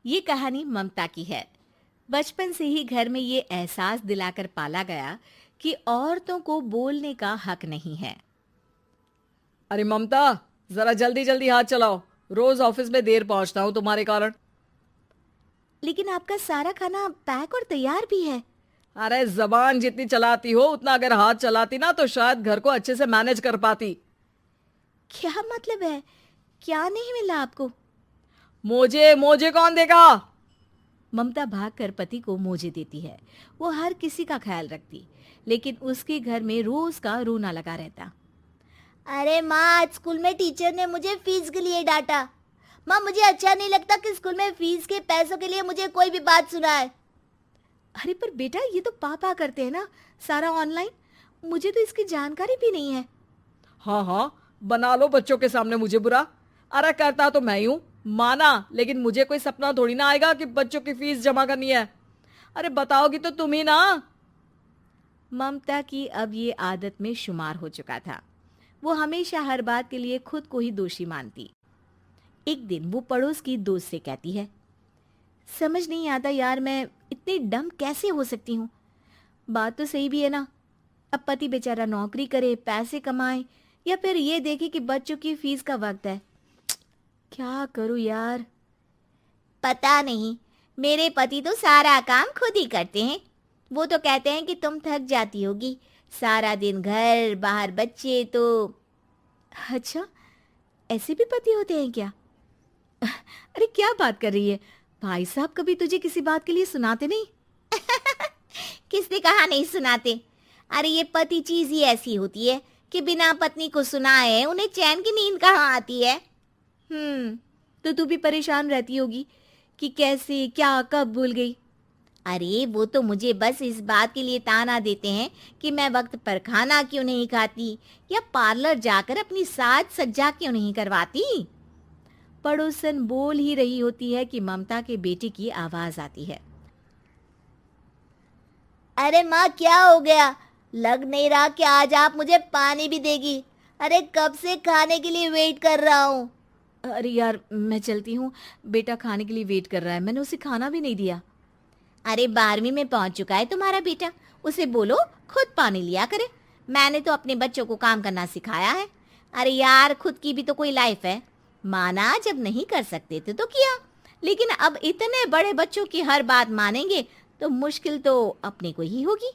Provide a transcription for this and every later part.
ये कहानी ममता की है। बचपन से ही घर में ये एहसास दिलाकर पाला गया कि औरतों को बोलने का हक नहीं है। अरे ममता, जरा जल्दी जल्दी हाथ चलाओ। रोज ऑफिस में देर पहुंचता हूँ तुम्हारे कारण। लेकिन आपका सारा खाना पैक और तैयार भी है। अरे जबान जितनी चलाती हो उतना अगर हाथ चलाती ना तो शायद घर को अच्छे से मैनेज कर पाती। क्या मतलब है? क्या नहीं मिला आपको? मोजे मोजे कौन देगा? ममता भागकर पति को मोजे देती है। वो हर किसी का ख्याल रखती, लेकिन उसके घर में रोज का रोना लगा रहता। अरे माँ, आज स्कूल में टीचर ने मुझे फीस के लिए डांटा। माँ, मुझे अच्छा नहीं लगता कि स्कूल में फीस के पैसों के लिए मुझे कोई भी बात सुनाए। अरे पर बेटा, ये तो पापा करते हैं ना, सारा ऑनलाइन। मुझे तो इसकी जानकारी भी नहीं है। हाँ हाँ, बना लो बच्चों के सामने मुझे बुरा। अरे करता तो मैं ही हूँ, माना, लेकिन मुझे कोई सपना थोड़ी ना आएगा कि बच्चों की फीस जमा करनी है। अरे बताओगी तो तुम ही ना। ममता की अब ये आदत में शुमार हो चुका था। वो हमेशा हर बात के लिए खुद को ही दोषी मानती। एक दिन वो पड़ोस की दोस्त से कहती है, समझ नहीं आता यार, मैं इतनी डम कैसे हो सकती हूँ। बात तो सही भी है ना। अब पति बेचारा नौकरी करे, पैसे कमाए, या फिर ये देखे कि बच्चों की फीस का वक्त है। क्या करूँ यार। पता नहीं, मेरे पति तो सारा काम खुद ही करते हैं। वो तो कहते हैं कि तुम थक जाती होगी, सारा दिन घर बाहर बच्चे तो। अच्छा, ऐसे भी पति होते हैं क्या? अरे क्या बात कर रही है? भाई साहब कभी तुझे किसी बात के लिए सुनाते नहीं? किसने कहा नहीं सुनाते? अरे ये पति चीज ही ऐसी होती है कि बिना पत्नी को सुनाए उन्हें चैन की नींद कहाँ आती है। तो तू भी परेशान रहती होगी कि कैसे, क्या, कब भूल गई। अरे वो तो मुझे बस इस बात के लिए ताना देते हैं कि मैं वक्त पर खाना क्यों नहीं खाती या पार्लर जाकर अपनी साज सज्जा क्यों नहीं करवाती। पड़ोसन बोल ही रही होती है कि ममता के बेटे की आवाज आती है। अरे माँ, क्या हो गया? लग नहीं रहा कि आज आप मुझे पानी भी देगी। अरे कब से खाने के लिए वेट कर रहा हूँ। अरे यार, मैं चलती हूँ। बेटा खाने के लिए वेट कर रहा है, मैंने उसे खाना भी नहीं दिया। अरे 12वीं में पहुंच चुका है तुम्हारा बेटा, उसे बोलो खुद पानी लिया करे। मैंने तो अपने बच्चों को काम करना सिखाया है। अरे यार, खुद की भी तो कोई लाइफ है। माना जब नहीं कर सकते थे तो किया, लेकिन अब इतने बड़े बच्चों की हर बात मानेंगे तो मुश्किल तो अपने को ही होगी।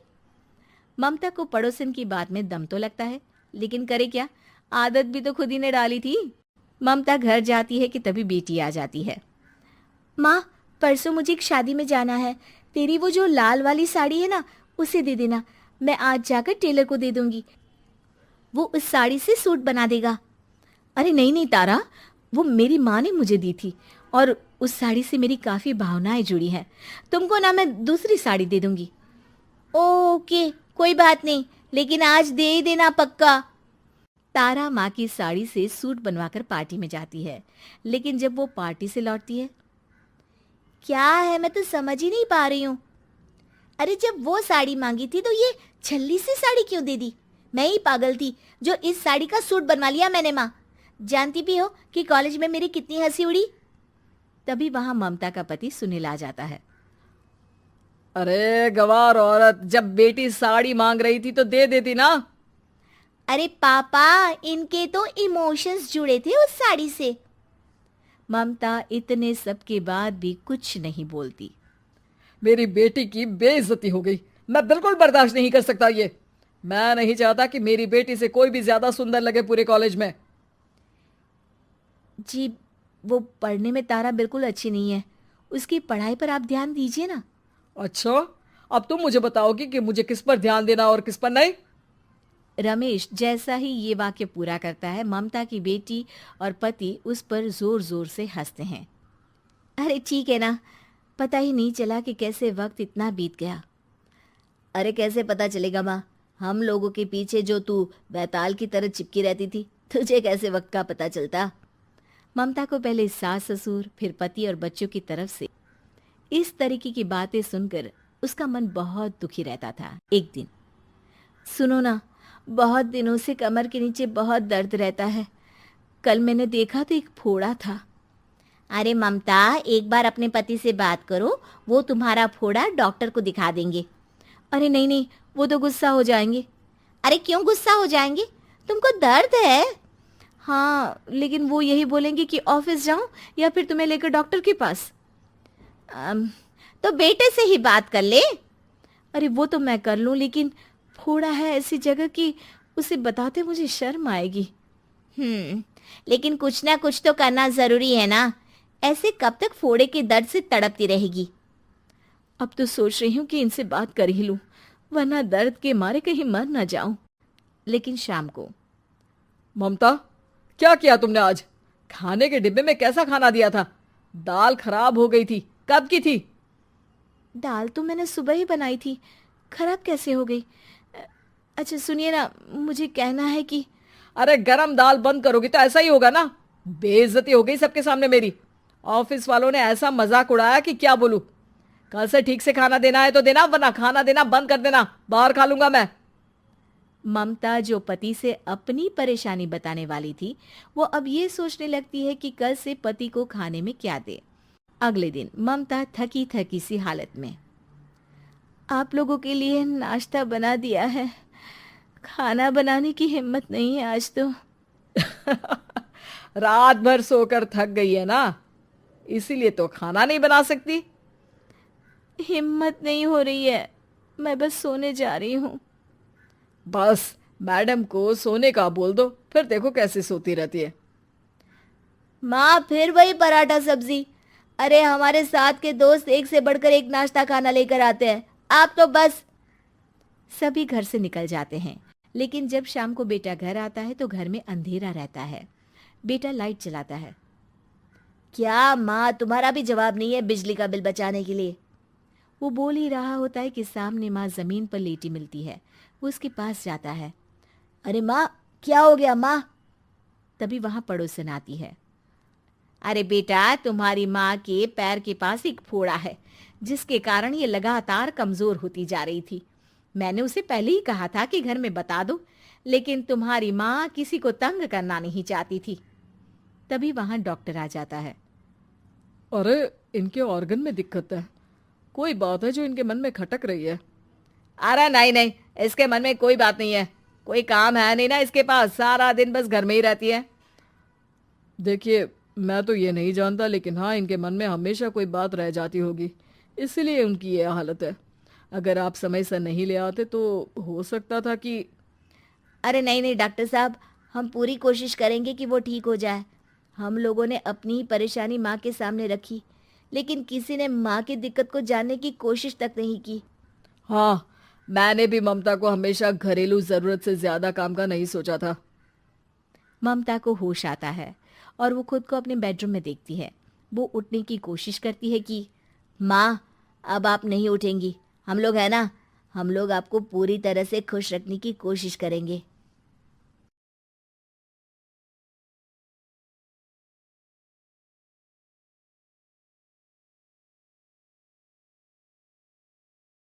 ममता को पड़ोसन की बात में दम तो लगता है, लेकिन करे क्या, आदत भी तो खुद ही ने डाली थी। ममता घर जाती है कि तभी बेटी आ जाती है। माँ, परसों मुझे एक शादी में जाना है। तेरी वो जो लाल वाली साड़ी है ना, उसे दे देना। मैं आज जाकर टेलर को दे दूंगी, वो उस साड़ी से सूट बना देगा। अरे नहीं नहीं तारा, वो मेरी माँ ने मुझे दी थी और उस साड़ी से मेरी काफ़ी भावनाएं जुड़ी हैं। तुमको ना मैं दूसरी साड़ी दे दूंगी। ओके, कोई बात नहीं, लेकिन आज दे ही देना पक्का। तारा माँ की साड़ी से सूट बनवाकर पार्टी में जाती है, लेकिन जब वो पार्टी से लौटती है, क्या है, मैं तो समझ ही नहीं पा रही हूँ। अरे जब वो साड़ी मांगी थी तो ये छल्ली सी साड़ी क्यों दे दी? मैं ही पागल थी जो इस साड़ी का सूट बनवा लिया मैंने। माँ, जानती भी हो कि कॉलेज में मेरी कितनी हंसी उड़ी। तभी वहां ममता का पति सुनील आ जाता है। अरे गवार औरत, जब बेटी साड़ी मांग रही थी तो दे देती ना। अरे पापा, इनके तो इमोशंस जुड़े थे उस साड़ी से। ममता इतने सब के बाद भी कुछ नहीं बोलती। मेरी बेटी की बेइज्जती हो गई। मैं बिल्कुल बर्दाश्त नहीं कर सकता ये। मैं नहीं चाहता कि मेरी बेटी से कोई भी ज्यादा सुंदर लगे पूरे कॉलेज में। जी, वो पढ़ने में तारा बिल्कुल अच्छी नहीं है, उसकी पढ़ाई पर आप ध्यान दीजिए ना। अच्छा, अब तुम मुझे बताओगी कि मुझे किस पर ध्यान देना और किस पर नहीं। रमेश जैसा ही ये वाक्य पूरा करता है, ममता की बेटी और पति उस पर जोर जोर से हंसते हैं। अरे ठीक है ना, पता ही नहीं चला कि कैसे वक्त इतना बीत गया। अरे कैसे पता चलेगा माँ, हम लोगों के पीछे जो तू बैताल की तरह चिपकी रहती थी, तुझे कैसे वक्त का पता चलता? ममता को पहले सास ससुर, फिर पति और बच्चों की तरफ से इस तरीके की बातें सुनकर उसका मन बहुत दुखी रहता था। एक दिन, सुनो ना, बहुत दिनों से कमर के नीचे बहुत दर्द रहता है। कल मैंने देखा तो एक फोड़ा था। अरे ममता, एक बार अपने पति से बात करो, वो तुम्हारा फोड़ा डॉक्टर को दिखा देंगे। अरे नहीं नहीं, वो तो गुस्सा हो जाएंगे। अरे क्यों गुस्सा हो जाएंगे? तुमको दर्द है? हाँ, लेकिन वो यही बोलेंगे कि ऑफिस जाऊं या फिर तुम्हें लेकर डॉक्टर के पास। तो बेटे से ही बात कर ले। अरे वो तो मैं कर लूं, लेकिन फोड़ा है ऐसी जगह कि उसे बताते मुझे शर्म आएगी। लेकिन कुछ ना कुछ तो करना जरूरी है ना। ऐसे कब तक फोड़े के दर्द से तड़पती रहेगी? अब तो सोच रही हूँ कि इनसे बात कर ही लूं, वरना दर्द के मारे कहीं मर ना जाऊं। लेकिन शाम को, ममता, क्या किया तुमने आज? खाने के डिब्बे में कैसा खाना दिया था? दाल खराब हो गई थी। कब की थी? दाल तो मैंने सुबह ही बनाई थी, खराब कैसे हो गई? अच्छा सुनिए ना, मुझे कहना है कि अरे गरम दाल बंद करोगी तो ऐसा ही होगा ना। बेइज्जती हो गई सबके सामने मेरी। ऑफिस वालों ने ऐसा मजाक उड़ाया कि क्या बोलूं। कल से ठीक से खाना देना है तो देना, वरना खाना देना बंद कर देना। बाहर खा लूंगा मैं। ममता, जो पति से अपनी परेशानी बताने वाली थी, वो अब ये सोचने लगती है कि कल से पति को खाने में क्या दे। अगले दिन ममता थकी थकी सी हालत में, आप लोगों के लिए नाश्ता बना दिया है, खाना बनाने की हिम्मत नहीं है आज तो। रात भर सोकर थक गई है ना, इसीलिए तो खाना नहीं बना सकती। हिम्मत नहीं हो रही है, मैं बस सोने जा रही हूँ। बस मैडम को सोने का बोल दो, फिर देखो कैसे सोती रहती है। माँ, फिर वही पराठा सब्जी। अरे हमारे साथ के दोस्त एक से बढ़कर एक नाश्ता खाना लेकर आते हैं, आप तो बस। सभी घर से निकल जाते हैं, लेकिन जब शाम को बेटा घर आता है तो घर में अंधेरा रहता है। बेटा लाइट चलाता है। क्या माँ, तुम्हारा भी जवाब नहीं है बिजली का बिल बचाने के लिए? वो बोल ही रहा होता है कि सामने माँ जमीन पर लेटी मिलती है। वो उसके पास जाता है। अरे माँ, क्या हो गया माँ? तभी वहां पड़ोसन आती है। अरे बेटा, तुम्हारी माँ के पैर के पास एक फोड़ा है, जिसके कारण ये लगातार कमजोर होती जा रही थी। मैंने उसे पहले ही कहा था कि घर में बता दो, लेकिन तुम्हारी माँ किसी को तंग करना नहीं चाहती थी। तभी वहां डॉक्टर आ जाता है। अरे इनके ऑर्गन में दिक्कत है, कोई बात है जो इनके मन में खटक रही है। अरे नहीं नहीं, इसके मन में कोई बात नहीं है। कोई काम है नहीं ना इसके पास, सारा दिन बस घर में ही रहती है। देखिए, मैं तो ये नहीं जानता, लेकिन हाँ, इनके मन में हमेशा कोई बात रह जाती होगी, इसीलिए उनकी ये हालत है। अगर आप समय से नहीं ले आते तो हो सकता था कि। अरे नहीं नहीं डॉक्टर साहब, हम पूरी कोशिश करेंगे कि वो ठीक हो जाए। हम लोगों ने अपनी ही परेशानी माँ के सामने रखी, लेकिन किसी ने माँ की दिक्कत को जानने की कोशिश तक नहीं की। हाँ, मैंने भी ममता को हमेशा घरेलू जरूरत से ज्यादा काम का नहीं सोचा था। ममता को होश आता है और वो खुद को अपने बेडरूम में देखती है। वो उठने की कोशिश करती है कि माँ, अब आप नहीं उठेंगी। हम लोग है ना, हम लोग आपको पूरी तरह से खुश रखने की कोशिश करेंगे।